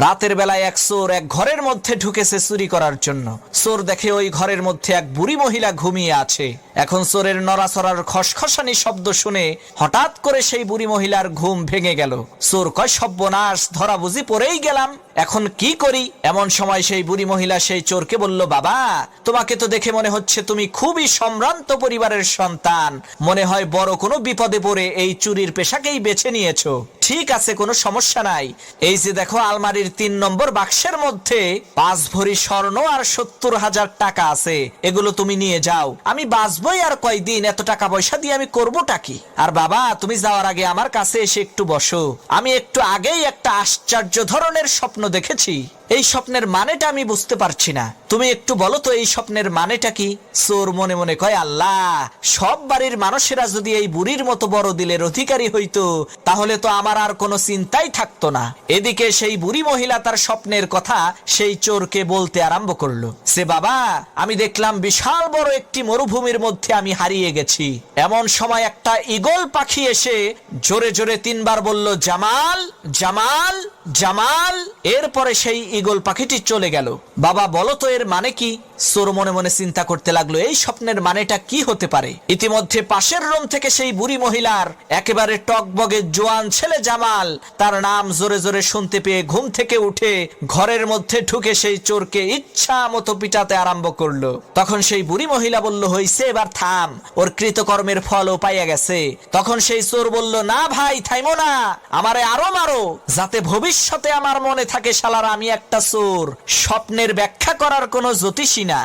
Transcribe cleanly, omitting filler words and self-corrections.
রাতের বেলায় এক চোর এক ঘরের মধ্যে ঢুকেছে চুরি করার জন্য। চোর দেখে ওই ঘরের মধ্যে এক বুড়ি মহিলা ঘুমিয়ে আছে। এখন চোরের নড়াচড়ার খসখসানি শব্দ শুনে হঠাৎ করে সেই বুড়ি মহিলার ঘুম ভেঙে গেল। চোর কয়, সর্বনাশ, ধরা বুঝি পড়েই গেলাম, এখন কি করি? এমন সময় সেই বুড়ি মহিলা সেই চোরকে বলল, বাবা, তোমাকে তো দেখে মনে হচ্ছে তুমি খুবই সম্ভ্রান্ত পরিবারের সন্তান, মনে হয় বড় কোনো বিপদে পড়ে এই চুরির পেশাকেই বেছে নিয়েছো। ঠিক আছে, কোনো সমস্যা নাই। এই যে দেখো, আলমারির ৩ নম্বর বাক্সের মধ্যে ৫ ভরি স্বর্ণ আর ৭০,০০০ টাকা আছে, এগুলো তুমি নিয়ে যাও। আমি বাঁচবই আর কয়দিন, এত টাকা পয়সা দিয়ে আমি করবোটা কি? আর বাবা, তুমি যাওয়ার আগে আমার কাছে এসে একটু বসো। আমি একটু আগেই একটা আশ্চর্য ধরনের স্বপ্ন দেখেছি। এই স্বপ্নের মানেটা আমি বুঝতে পারছি না, তুমি একটু বলো তো এই স্বপ্নের মানেটা কি? চোর মনে মনে কয়, আল্লাহ, সব বাড়ির মানুষেরা যদি এই বুড়ির মতো বড় দিলের অধিকারী হইতো, তাহলে তো আমার আর কোনো চিন্তাই থাকতো না। এদিকে সেই বুড়ি মহিলা তার স্বপ্নের কথা সেই চোরকে বলতে আরম্ভ করলো। সে, বাবা, আমি দেখলাম বিশাল বড় একটি মরুভূমির মধ্যে আমি হারিয়ে গেছি। এমন সময় একটা ঈগল পাখি এসে জোরে জোরে ৩ বার বলল, জামাল, জামাল, জামাল। এরপরে সেই ঈগল পাখিটি চলে গেল। বাবা, বলো তো এর মানে কি? চোর মনে মনে চিন্তা করতে লাগলো, এই স্বপ্নের মানেটা কি হতে পারে? ইতিমধ্যে পাশের রুম থেকে সেই বুড়ি মহিলার একেবারে টকবগে জোয়ান ছেলে জামাল তার নাম জোরে জোরে শুনতে পেয়ে ঘুম থেকে উঠে ঘরের মধ্যে ঢুকে সেই চোরকে ইচ্ছা মতো পিটাতে আরম্ভ করলো। তখন সেই বুড়ি মহিলা বলল, হইছে, এবার থাম, ওর কৃতকর্মের ফলও পাইয়া গেছে। তখন সেই চোর বলল, না ভাই, থাইমো না, আমারে আরো মারো, যাতে ভবিষ্যতে আমার মনে থাকে শালার আমি একটা চোর, স্বপ্নের ব্যাখ্যা করার কোনো জ্যোতিষী না।